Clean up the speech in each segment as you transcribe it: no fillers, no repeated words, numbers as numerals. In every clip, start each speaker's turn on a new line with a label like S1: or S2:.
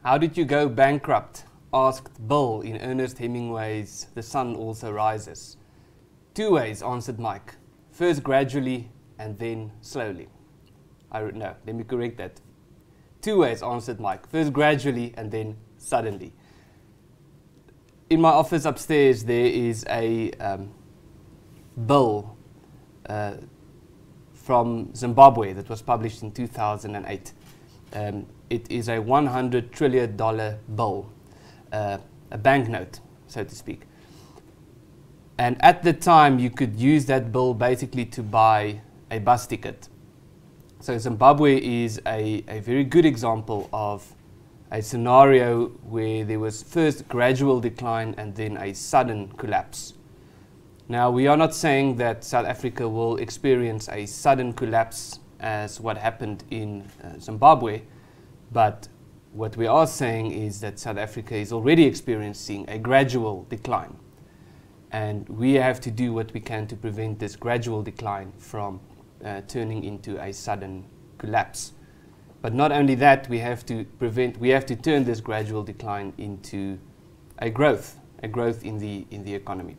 S1: How did you go bankrupt? Asked Bill in Ernest Hemingway's The Sun Also Rises. 2 ways, answered Mike. First gradually and then slowly. No, let me correct that. 2 ways, answered Mike. First gradually and then suddenly. In my office upstairs there is a bill from Zimbabwe that was published in 2008. It is a $100 trillion bill, a banknote, so to speak. And at the time, you could use that bill basically to buy a bus ticket. So Zimbabwe is a very good example of a scenario where there was first gradual decline and then a sudden collapse. Now, we are not saying that South Africa will experience a sudden collapse as what happened in Zimbabwe, but what we are saying is that South Africa is already experiencing a gradual decline. And we have to do what we can to prevent this gradual decline from turning into a sudden collapse. But not only that, we have to turn this gradual decline into a growth in the economy.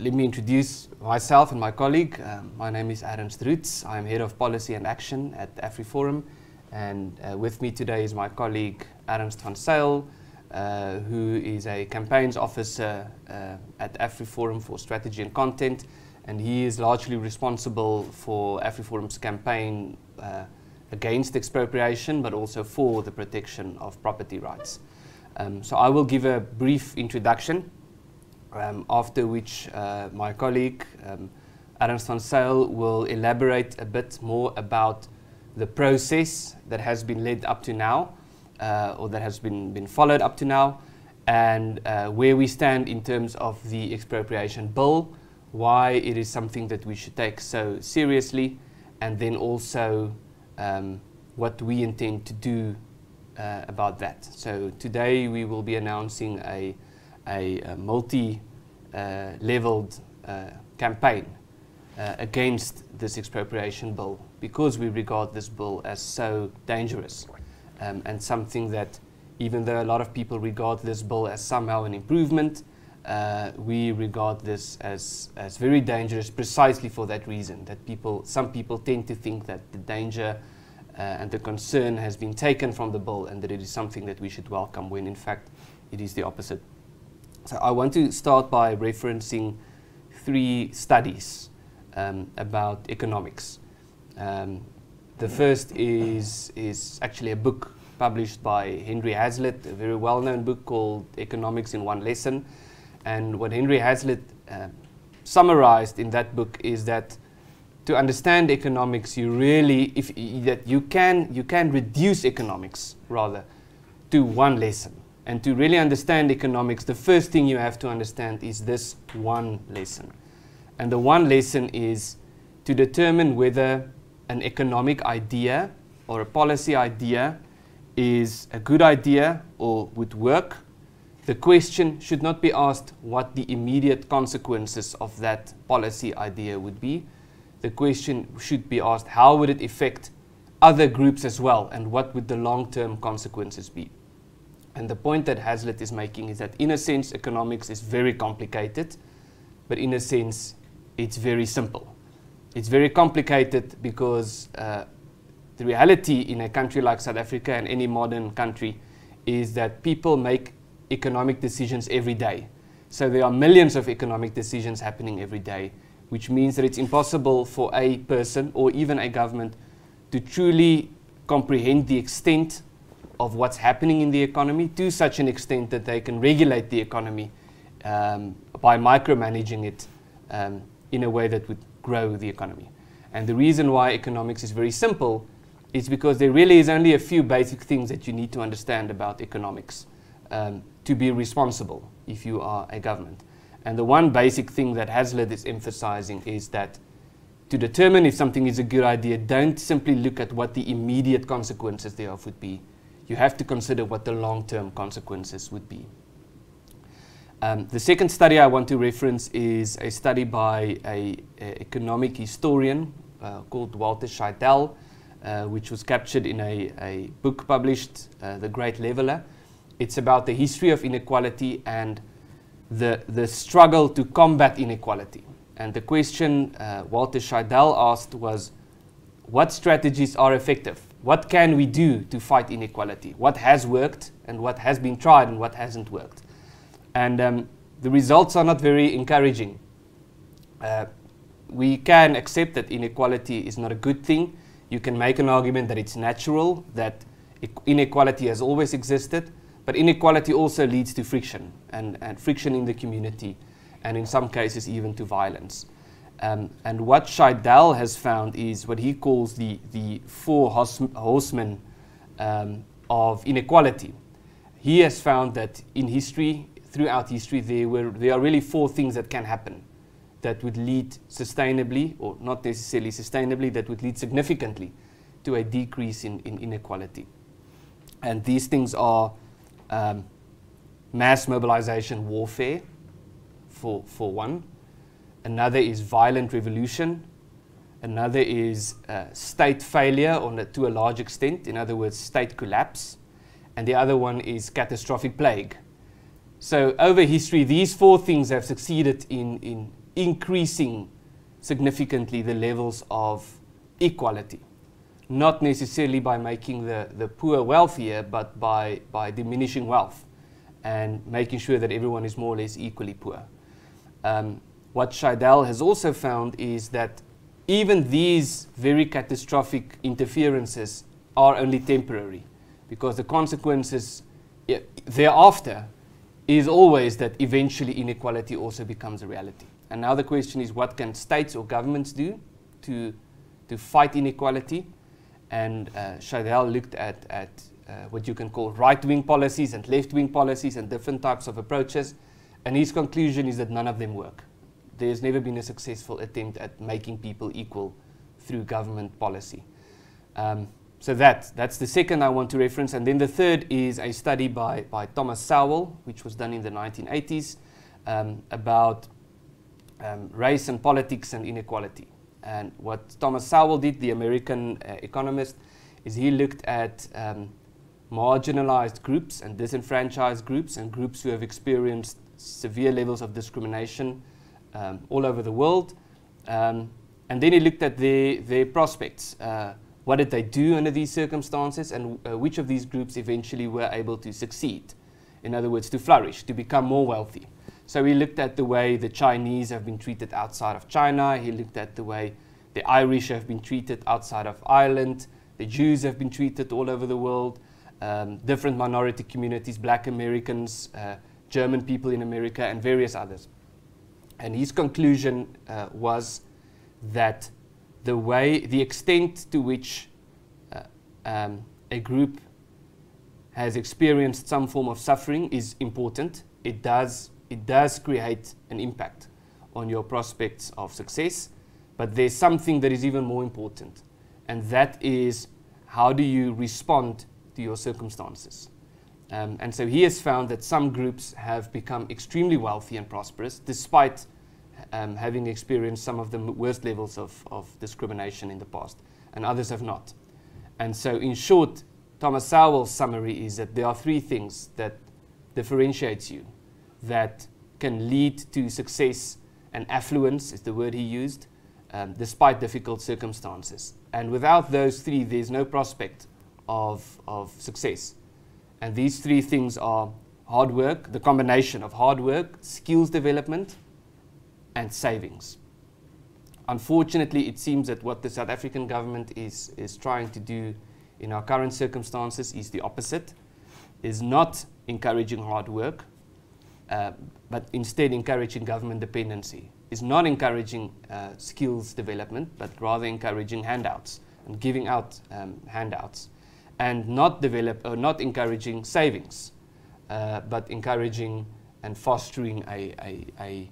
S1: Let me introduce myself and my colleague. My name is Ernst Roots. I'm Head of Policy and Action at AfriForum. And with me today is my colleague Ernst van Zyl, who is a campaigns officer at AfriForum for strategy and content. And he is largely responsible for AfriForum's campaign against expropriation, but also for the protection of property rights. So I will give a brief introduction, after which my colleague Ernst van Zyl will elaborate a bit more about the process that has been led up to now, or that has been followed up to now, and where we stand in terms of the expropriation bill, why it is something that we should take so seriously, and then also what we intend to do about that. So today we will be announcing a multi-leveled campaign against this expropriation bill, because we regard this bill as so dangerous and something that, even though a lot of people regard this bill as somehow an improvement, we regard this as very dangerous precisely for that reason, that some people tend to think that the danger and the concern has been taken from the bill and that it is something that we should welcome, when in fact it is the opposite. So I want to start by referencing 3 studies about economics. The first is actually a book published by Henry Hazlitt, a very well-known book called Economics in One Lesson. And what Henry Hazlitt summarized in that book is that to understand economics, you can reduce economics rather to one lesson. And to really understand economics, the first thing you have to understand is this one lesson. And the one lesson is to determine whether an economic idea or a policy idea is a good idea or would work. The question should not be asked what the immediate consequences of that policy idea would be. The question should be asked, how would it affect other groups as well, and what would the long-term consequences be? And the point that Hazlitt is making is that, in a sense, economics is very complicated, but in a sense, it's very simple. It's very complicated because the reality in a country like South Africa and any modern country is that people make economic decisions every day. So there are millions of economic decisions happening every day, which means that it's impossible for a person or even a government to truly comprehend the extent of what's happening in the economy to such an extent that they can regulate the economy by micromanaging it in a way that would grow the economy. And the reason why economics is very simple is because there really is only a few basic things that you need to understand about economics to be responsible if you are a government. And the one basic thing that Hazlitt is emphasizing is that to determine if something is a good idea, don't simply look at what the immediate consequences thereof would be. You have to consider what the long-term consequences would be. The second study I want to reference is a study by an economic historian called Walter Scheidel. which was captured in a book published, The Great Leveler. It's about the history of inequality and the struggle to combat inequality. And the question Walter Scheidel asked was, what strategies are effective? What can we do to fight inequality? What has worked and what has been tried and what hasn't worked? And the results are not very encouraging. We can accept that inequality is not a good thing. You can make an argument that it's natural, that inequality has always existed, but inequality also leads to friction, and friction in the community, and in some cases even to violence. And what Scheidel has found is what he calls the four horsemen of inequality. He has found that in history, throughout history, there are really four things that can happen that would lead sustainably, or not necessarily sustainably, that would lead significantly to a decrease in inequality. And these things are mass mobilization warfare, for one. Another is violent revolution. Another is state failure to a large extent, in other words, state collapse. And the other one is catastrophic plague. So over history, these four things have succeeded in increasing significantly the levels of equality. Not necessarily by making the poor wealthier, but by diminishing wealth and making sure that everyone is more or less equally poor. What Scheidel has also found is that even these very catastrophic interferences are only temporary, because the consequences thereafter is always that eventually inequality also becomes a reality. And now the question is, what can states or governments do to fight inequality? And Scheidel looked at what you can call right-wing policies and left-wing policies and different types of approaches. And his conclusion is that none of them work. There's never been a successful attempt at making people equal through government policy. So that's the second I want to reference. And then the third is a study by Thomas Sowell, which was done in the 1980s, about race and politics and inequality. And what Thomas Sowell did, the American economist, is he looked at marginalized groups and disenfranchised groups and groups who have experienced severe levels of discrimination all over the world. And then he looked at their prospects. What did they do under these circumstances, and which of these groups eventually were able to succeed? In other words, to flourish, to become more wealthy. So he looked at the way the Chinese have been treated outside of China. He looked at the way the Irish have been treated outside of Ireland. The Jews have been treated all over the world. Different minority communities, Black Americans, German people in America, and various others. And his conclusion was that the extent to which a group has experienced some form of suffering is important. It does create an impact on your prospects of success, but there's something that is even more important, and that is, how do you respond to your circumstances? And so he has found that some groups have become extremely wealthy and prosperous despite having experienced some of the worst levels of discrimination in the past, and others have not. And so in short, Thomas Sowell's summary is that there are three things that differentiates you, that can lead to success and affluence, is the word he used, despite difficult circumstances. And without those three, there's no prospect of success. And these three things are hard work, the combination of hard work, skills development, and savings. Unfortunately, it seems that what the South African government is trying to do in our current circumstances is the opposite, is not encouraging hard work, but instead encouraging government dependency, is not encouraging skills development, but rather encouraging handouts and giving out handouts, and not encouraging savings, but encouraging and fostering a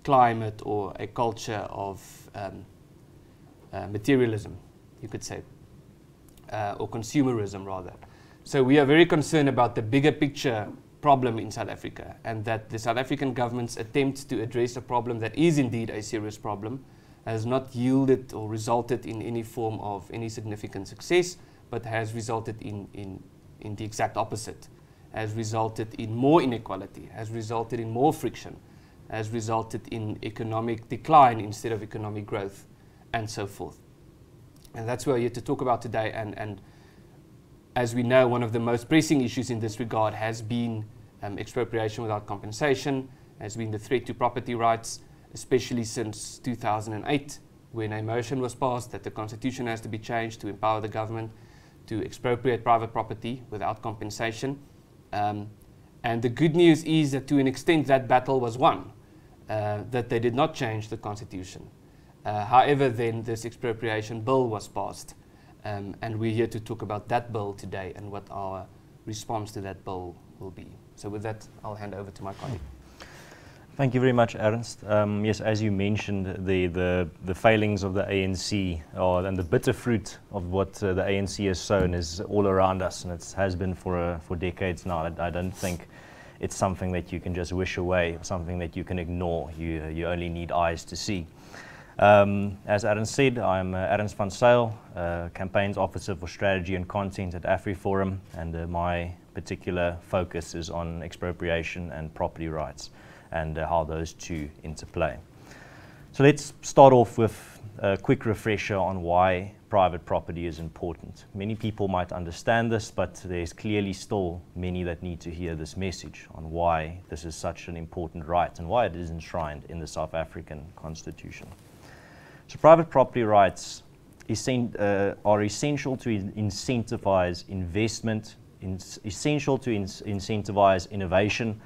S1: climate or a culture of materialism, you could say, or consumerism rather. So we are very concerned about the bigger picture problem in South Africa, and that the South African government's attempt to address a problem that is indeed a serious problem has not yielded or resulted in any form of any significant success, but has resulted in the exact opposite, has resulted in more inequality, has resulted in more friction, has resulted in economic decline instead of economic growth, and so forth. And that's what we're here to talk about today. And as we know, one of the most pressing issues in this regard has been expropriation without compensation, has been the threat to property rights, especially since 2008, when a motion was passed that the constitution has to be changed to empower the government to expropriate private property without compensation. And the good news is that to an extent that battle was won, that they did not change the constitution. However, then this expropriation bill was passed, and we're here to talk about that bill today and what our response to that bill will be. So with that, I'll hand over to my colleague.
S2: Thank you very much, Ernst. Yes, as you mentioned, the failings of the ANC and the bitter fruit of what the ANC has sown is all around us, and it has been for decades now. I don't think it's something that you can just wish away, something that you can ignore. You only need eyes to see. As Ernst said, I'm Ernst van Zyl, Campaigns Officer for Strategy and Content at AfriForum, and my particular focus is on expropriation and property rights and how those two interplay. So let's start off with a quick refresher on why private property is important. Many people might understand this, but there's clearly still many that need to hear this message on why this is such an important right and why it is enshrined in the South African Constitution. So private property rights are essential to incentivize investment, essential to incentivize innovation,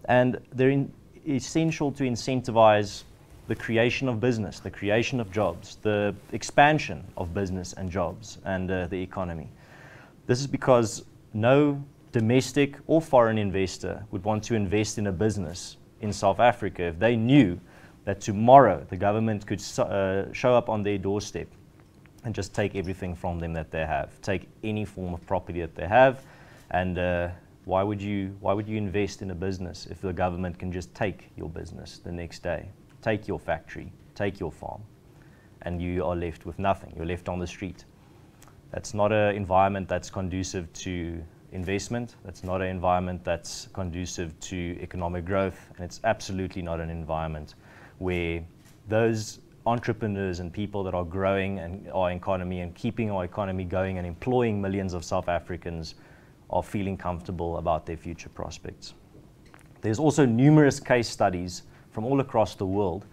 S2: and they're essential to incentivize the creation of business, the creation of jobs, the expansion of business and jobs and the economy. This is because no domestic or foreign investor would want to invest in a business in South Africa if they knew that tomorrow the government could show up on their doorstep and just take everything from them that they have, take any form of property that they have, and why would you invest in a business if the government can just take your business the next day, take your factory, take your farm, and you are left with nothing? You're left on the street. That's not an environment that's conducive to investment. That's not an environment that's conducive to economic growth, and it's absolutely not an environment where those entrepreneurs and people that are growing our economy and keeping our economy going and employing millions of South Africans are feeling comfortable about their future prospects. There's also numerous case studies from all across the world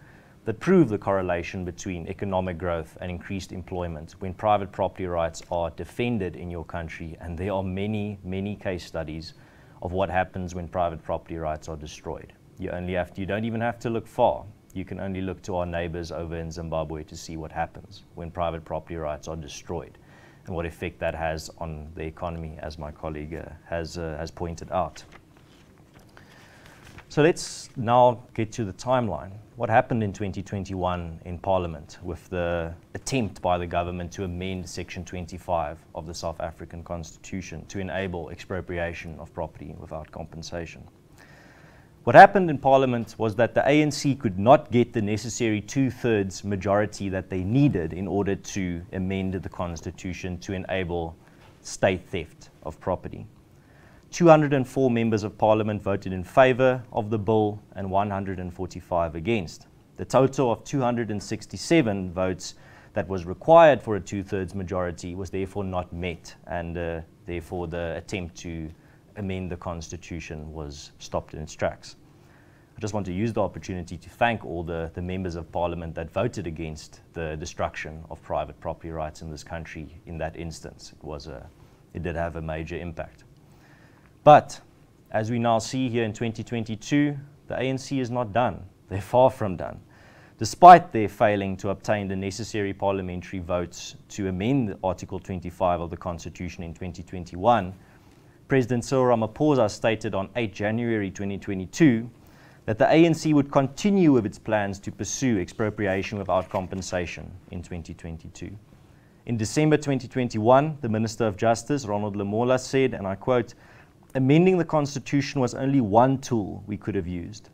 S2: that prove the correlation between economic growth and increased employment when private property rights are defended in your country, and there are many, many case studies of what happens when private property rights are destroyed. You don't even have to look far. You can only look to our neighbors over in Zimbabwe to see what happens when private property rights are destroyed and what effect that has on the economy, as my colleague has pointed out. So let's now get to the timeline. What happened in 2021 in Parliament with the attempt by the government to amend Section 25 of the South African Constitution to enable expropriation of property without compensation? What happened in Parliament was that the ANC could not get the necessary 2/3 majority that they needed in order to amend the Constitution to enable state theft of property. 204 members of Parliament voted in favour of the bill and 145 against. The total of 267 votes that was required for a 2/3 majority was therefore not met, and therefore the attempt to amend the Constitution was stopped in its tracks. I just want to use the opportunity to thank all the members of Parliament that voted against the destruction of private property rights in this country in that instance. It did have a major impact. But as we now see here in 2022, the ANC is not done. They're far from done. Despite their failing to obtain the necessary parliamentary votes to amend Article 25 of the Constitution in 2021, President Cyril Ramaphosa stated on 8 January 2022 that the ANC would continue with its plans to pursue expropriation without compensation in 2022. In December 2021, the Minister of Justice, Ronald Lamola, said, and I quote, "Amending the Constitution was only one tool we could have used.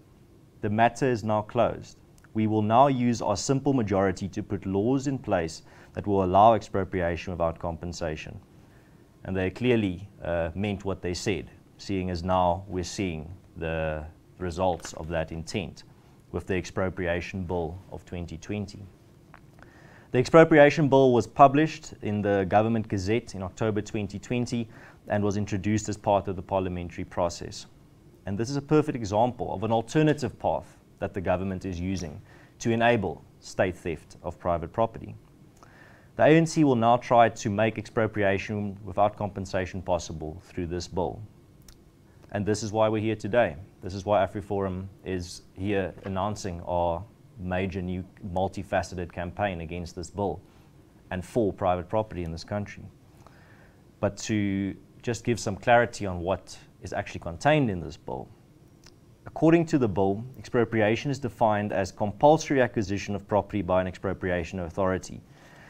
S2: The matter is now closed. we will now use our simple majority to put laws in place that will allow expropriation without compensation. And they clearly meant what they said, seeing as now we're seeing the results of that intent with the Expropriation Bill of 2020. The Expropriation Bill was published in the Government Gazette in October 2020 and was introduced as part of the parliamentary process. And this is a perfect example of an alternative path that the government is using to enable state theft of private property. The ANC will now try to make expropriation without compensation possible through this bill. And this is why we're here today. This is why AfriForum is here announcing our major new multifaceted campaign against this bill and for private property in this country. But to just give some clarity on what is actually contained in this bill. According to the bill, expropriation is defined as compulsory acquisition of property by an expropriation authority,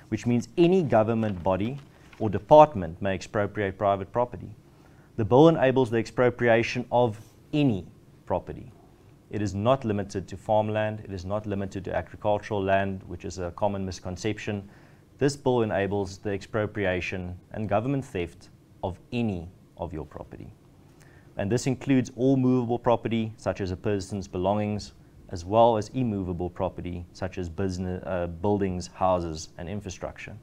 S2: which means any government body or department may expropriate private property. The bill enables the expropriation of any property. It is not limited to farmland, it is not limited to agricultural land, which is a common misconception. This bill enables the expropriation and government theft of any of your property. And this includes all movable property, such as a person's belongings, as well as immovable property, such as buildings, houses, and infrastructure.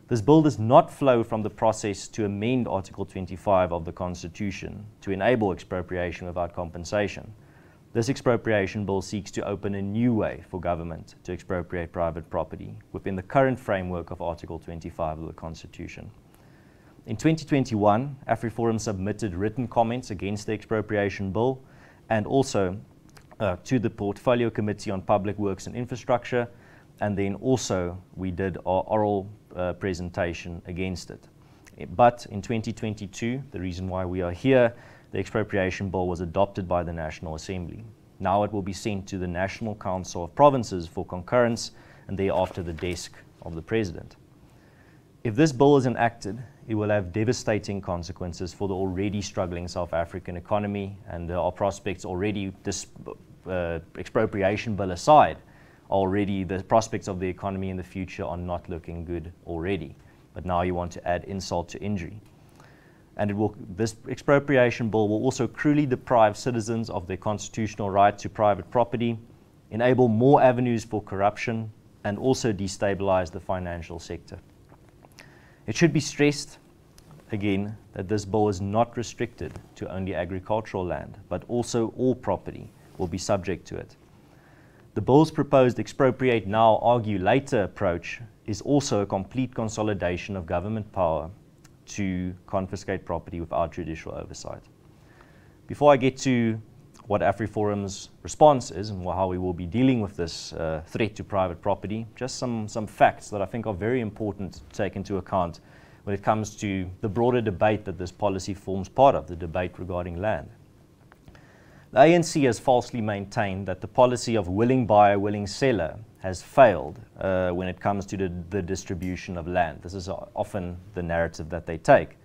S2: This bill does not flow from the process to amend Article 25 of the Constitution to enable expropriation without compensation. This expropriation bill seeks to open a new way for government to expropriate private property within the current framework of Article 25 of the Constitution. In 2021, AfriForum submitted written comments against the expropriation bill and also to the Portfolio Committee on Public Works and Infrastructure, and then also we did our oral presentation against it. But in 2022, the reason why we are here, the expropriation bill was adopted by the National Assembly. Now it will be sent to the National Council of Provinces for concurrence and thereafter the desk of the President. If this bill is enacted, it will have devastating consequences for the already struggling South African economy, and our prospects already, expropriation bill aside, already the prospects of the economy in the future are not looking good already. But now you want to add insult to injury. And this expropriation bill will also cruelly deprive citizens of their constitutional right to private property, enable more avenues for corruption, and also destabilize the financial sector. It should be stressed, again, that this bill is not restricted to only agricultural land, but also all property will be subject to it. The bill's proposed expropriate now, argue later approach is also a complete consolidation of government power to confiscate property without judicial oversight. Before I get to what AfriForum's response is and how we will be dealing with this threat to private property, just some facts that I think are very important to take into account when it comes to the broader debate that this policy forms part of, the debate regarding land. The ANC has falsely maintained that the policy of willing buyer, willing seller has failed when it comes to the distribution of land. This is often the narrative that they take.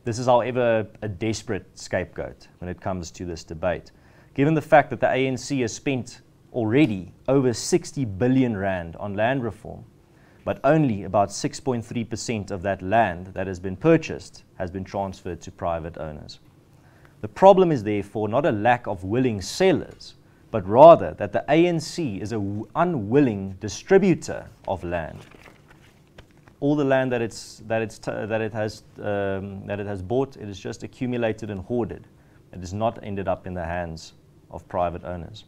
S2: This is, however, a desperate scapegoat when it comes to this debate. Given the fact that the ANC has spent already over 60 billion rand on land reform, but only about 6.3% of that land that has been purchased has been transferred to private owners. The problem is therefore not a lack of willing sellers, but rather that the ANC is an unwilling distributor of land. All the land that it has bought, it is just accumulated and hoarded. It has not ended up in the hands of private owners.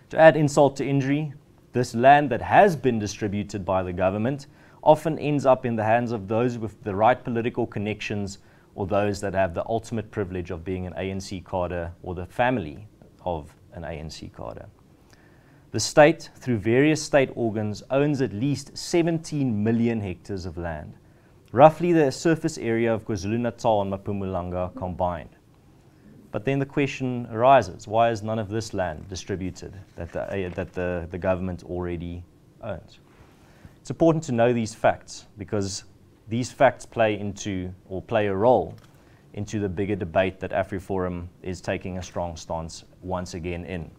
S2: To add insult to injury, this land that has been distributed by the government often ends up in the hands of those with the right political connections or those that have the ultimate privilege of being an ANC cadre or the family of an ANC cadre. The state, through various state organs, owns at least 17 million hectares of land, roughly the surface area of KwaZulu-Natal and Mpumalanga combined. But then the question arises, why is none of this land distributed that the government already owns? It's important to know these facts because these facts play a role into the bigger debate that AfriForum is taking a strong stance once again in.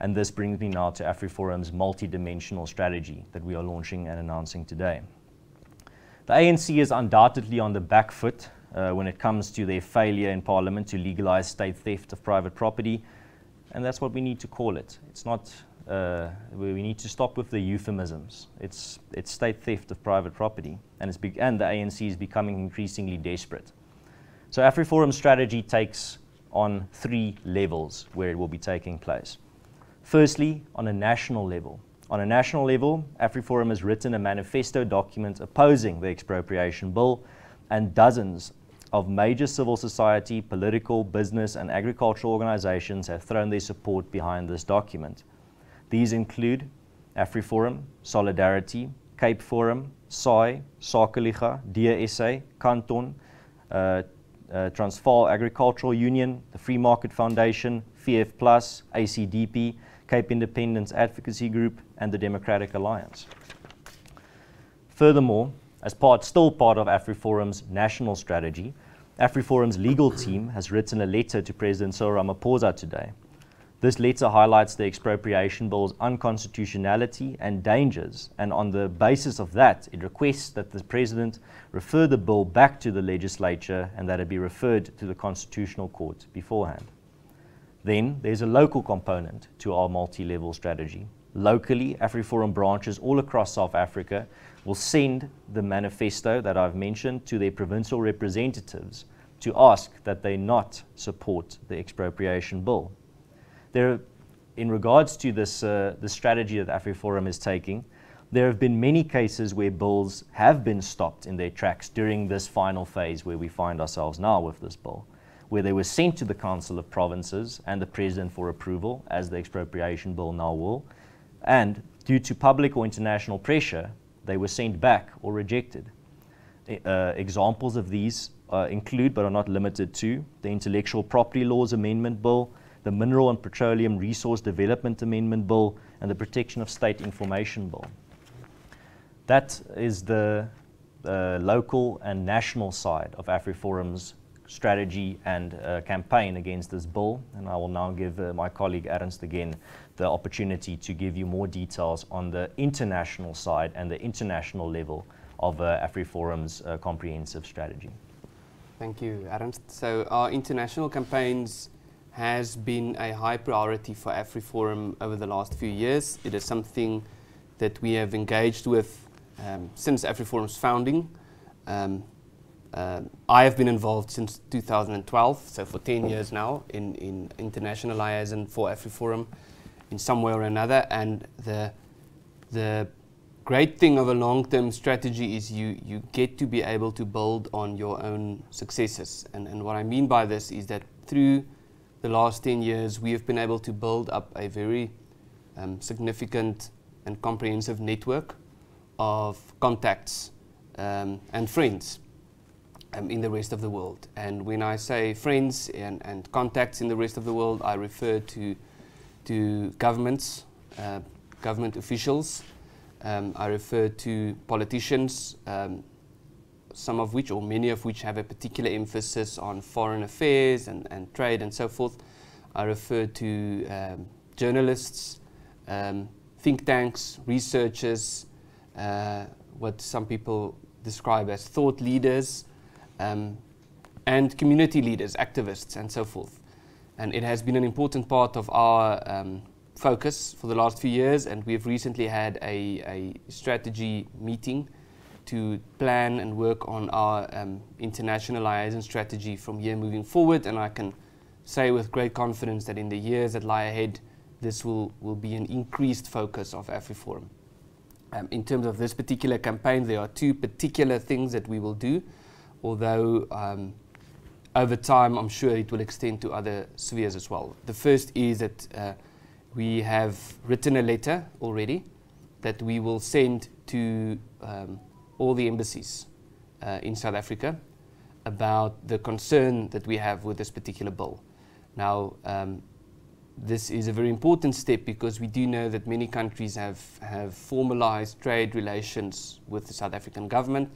S2: And this brings me now to AfriForum's multi-dimensional strategy that we are launching and announcing today. The ANC is undoubtedly on the back foot when it comes to their failure in Parliament to legalize state theft of private property, and that's what we need to call it. It's not, we need to stop with the euphemisms. It's state theft of private property, and the ANC is becoming increasingly desperate. So AfriForum's strategy takes on 3 levels where it will be taking place. Firstly, on a national level. On a national level, AfriForum has written a manifesto document opposing the Expropriation Bill, and dozens of major civil society, political, business and agricultural organizations have thrown their support behind this document. These include AfriForum, Solidarity, Cape Forum, SAI, Sakeliga, DSA, Canton, Transvaal Agricultural Union, the Free Market Foundation, VF+, ACDP, Cape Independence Advocacy Group, and the Democratic Alliance. Furthermore, as still part of AfriForum's national strategy, AfriForum's legal team has written a letter to President Cyril Ramaphosa today. This letter highlights the Expropriation Bill's unconstitutionality and dangers, and on the basis of that, it requests that the President refer the bill back to the legislature and that it be referred to the Constitutional Court beforehand. Then there's a local component to our multi-level strategy. Locally, AfriForum branches all across South Africa will send the manifesto that I've mentioned to their provincial representatives to ask that they not support the Expropriation Bill. In regards to this the strategy that AfriForum is taking, there have been many cases where bills have been stopped in their tracks during this final phase where we find ourselves now with this bill, where they were sent to the Council of Provinces and the President for approval, as the Expropriation Bill now will, and due to public or international pressure, they were sent back or rejected. Examples of these include, but are not limited to, the Intellectual Property Laws Amendment Bill, the Mineral and Petroleum Resource Development Amendment Bill, and the Protection of State Information Bill. That is the local and national side of AfriForum's strategy and campaign against this bill, and I will now give my colleague Ernst again the opportunity to give you more details on the international side and the international level of AfriForum's comprehensive strategy.
S1: Thank you, Ernst. So our international campaigns has been a high priority for AfriForum over the last few years. It is something that we have engaged with since AfriForum's founding. I have been involved since 2012, so for 10 years now in international liaison for AfriForum in some way or another. And the great thing of a long-term strategy is you get to be able to build on your own successes. And what I mean by this is that through the last 10 years, we have been able to build up a very significant and comprehensive network of contacts and friends in the rest of the world. And when I say friends and contacts in the rest of the world, I refer to governments, government officials. I refer to politicians, some of which, or many of which, have a particular emphasis on foreign affairs and trade and so forth. I refer to journalists, think tanks, researchers, what some people describe as thought leaders, and community leaders, activists, and so forth. And it has been an important part of our focus for the last few years, and we've recently had a strategy meeting to plan and work on our international liaison strategy from here moving forward. And I can say with great confidence that in the years that lie ahead, this will be an increased focus of AfriForum. In terms of this particular campaign, there are 2 particular things that we will do, although over time I'm sure it will extend to other spheres as well. The first is that we have written a letter already that we will send to all the embassies in South Africa about the concern that we have with this particular bill. Now, this is a very important step because we do know that many countries have formalized trade relations with the South African government.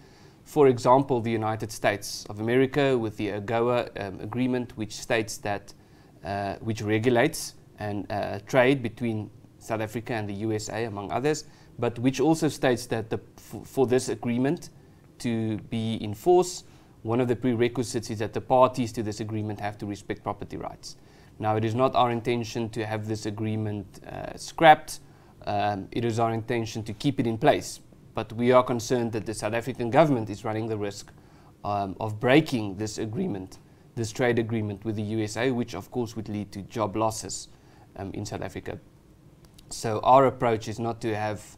S1: For example, the United States of America with the AGOA agreement, which states that, which regulates and trade between South Africa and the USA, among others, but which also states that for this agreement to be in force, one of the prerequisites is that the parties to this agreement have to respect property rights. Now, it is not our intention to have this agreement scrapped. It is our intention to keep it in place. But we are concerned that the South African government is running the risk of breaking this agreement, this trade agreement with the USA, which of course would lead to job losses in South Africa. So our approach is not to have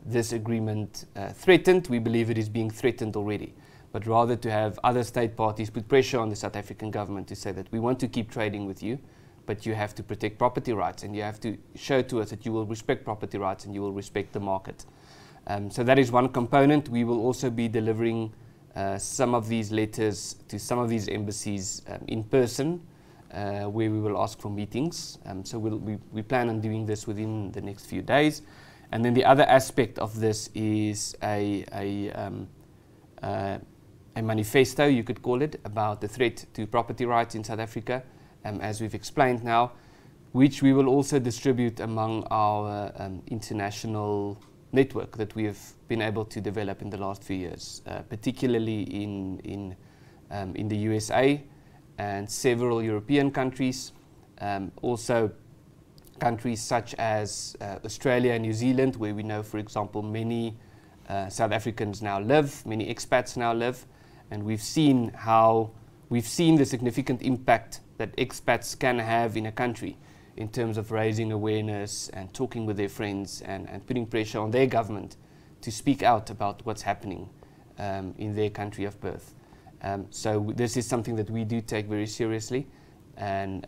S1: this agreement threatened. We believe it is being threatened already, but rather to have other state parties put pressure on the South African government to say that we want to keep trading with you, but you have to protect property rights, and you have to show to us that you will respect property rights and you will respect the market. So that is one component. We will also be delivering some of these letters to some of these embassies in person, where we will ask for meetings. So we plan on doing this within the next few days. And then the other aspect of this is a manifesto, you could call it, about the threat to property rights in South Africa, as we've explained now, which we will also distribute among our international network that we have been able to develop in the last few years, particularly in the USA and several European countries, also countries such as Australia and New Zealand, where we know, for example, many South Africans now live, many expats now live, and we've seen the significant impact that expats can have in a country in terms of raising awareness and talking with their friends and putting pressure on their government to speak out about what's happening in their country of birth. So this is something that we do take very seriously, and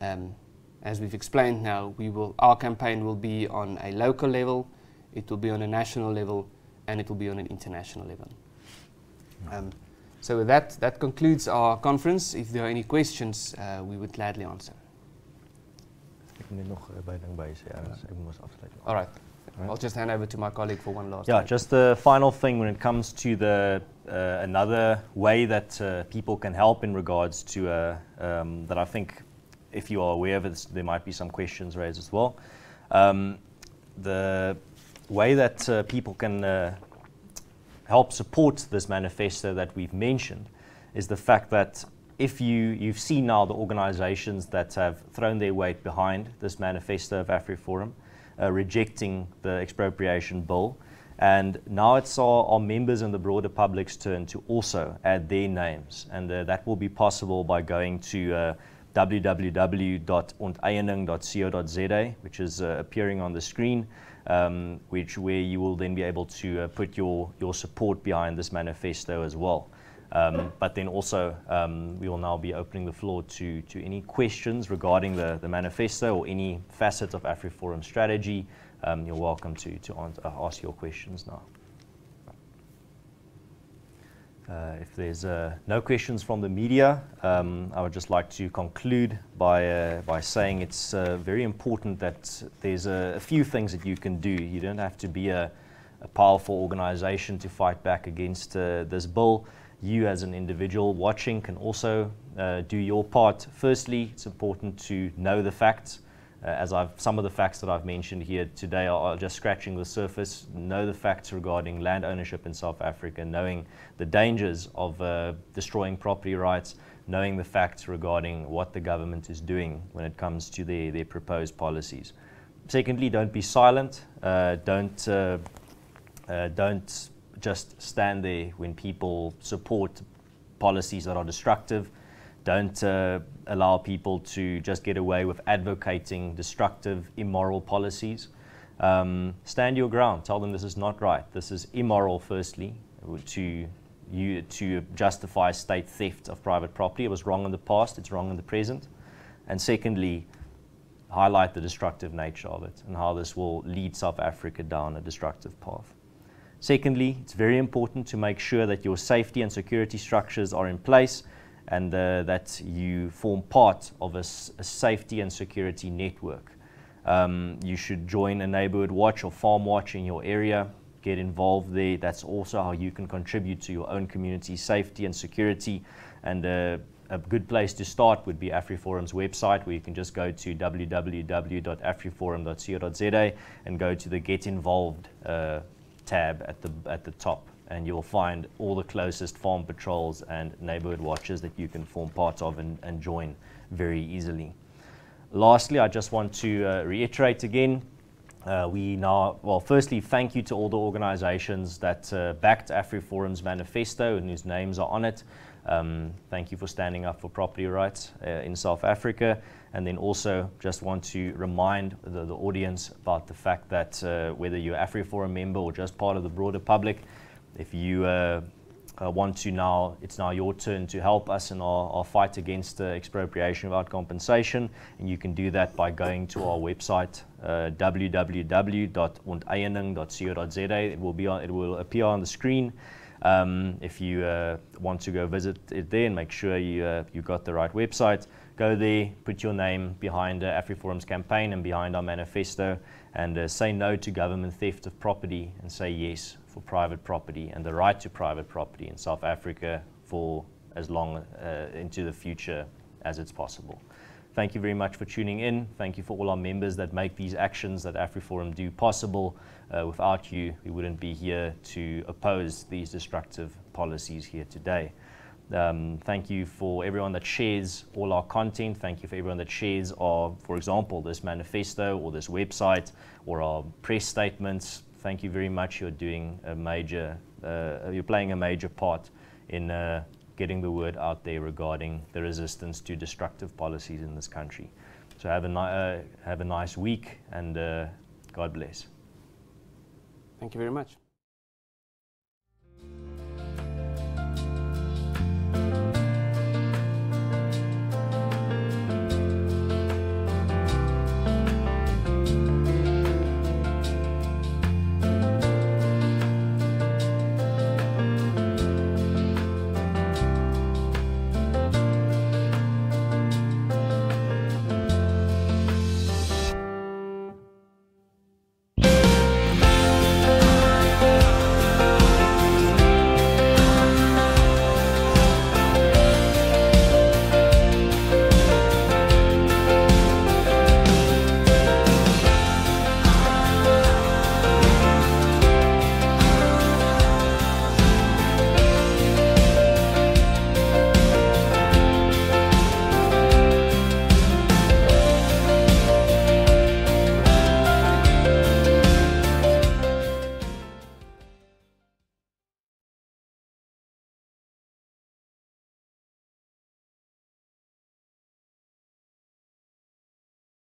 S1: as we've explained now, our campaign will be on a local level, it will be on a national level, and it will be on an international level. So with that concludes our conference. If there are any questions, we would gladly answer. All right. I'll just hand over to my colleague for one last.
S2: Yeah, just the final thing when it comes to the another way that people can help in regards to that I think, if you are aware of it, there might be some questions raised as well. The way that people can help support this manifesto that we've mentioned is the fact that if you've seen now the organizations that have thrown their weight behind this manifesto of AfriForum, rejecting the Expropriation Bill, and now it's our members and the broader public's turn to also add their names, and that will be possible by going to www.onteiening.co.za, which is appearing on the screen, where you will then be able to put your support behind this manifesto as well. But then also we will now be opening the floor to any questions regarding the manifesto or any facet of AfriForum strategy. You're welcome to ask your questions now. If there's no questions from the media, I would just like to conclude by saying it's very important that there's a few things that you can do. You don't have to be a powerful organization to fight back against this bill. You as an individual watching can also do your part. Firstly, it's important to know the facts. Some of the facts that I've mentioned here today are just scratching the surface. Know the facts regarding land ownership in South Africa, knowing the dangers of destroying property rights, knowing the facts regarding what the government is doing when it comes to their proposed policies. Secondly, don't be silent. Don't just stand there when people support policies that are destructive. Don't allow people to just get away with advocating destructive, immoral policies. Stand your ground. Tell them this is not right. This is immoral, firstly, to justify state theft of private property. It was wrong in the past. It's wrong in the present. And secondly, highlight the destructive nature of it and how this will lead South Africa down a destructive path. Secondly, it's very important to make sure that your safety and security structures are in place and that you form part of a safety and security network. You should join a neighborhood watch or farm watch in your area, get involved there. That's also how you can contribute to your own community's safety and security, and a good place to start would be AfriForum's website, where you can just go to www.afriforum.co.za and go to the Get Involved tab at the top, and you'll find all the closest farm patrols and neighborhood watches that you can form part of and join very easily. Lastly, I just want to reiterate again, firstly, thank you to all the organizations that backed AfriForum's manifesto and whose names are on it. Thank you for standing up for property rights in South Africa. And then also just want to remind the audience about the fact that whether you're an AfriForum member or just part of the broader public, if you want to now, it's now your turn to help us in our fight against expropriation without compensation. And you can do that by going to our website, www.onteiening.co.za. It will appear on the screen. If you want to go visit it there and make sure you got the right website, go there, put your name behind AfriForum's campaign and behind our manifesto, and say no to government theft of property and say yes for private property and the right to private property in South Africa for as long into the future as it's possible. Thank you very much for tuning in. Thank you for all our members that make these actions that AfriForum do possible. Without you, we wouldn't be here to oppose these destructive policies here today. Thank you for everyone that shares all our content. Thank you for everyone that shares our, for example, this manifesto or this website or our press statements. Thank you very much. You're doing you're playing a major part in getting the word out there regarding the resistance to destructive policies in this country. So have a nice week, and God bless.
S1: Thank you very much.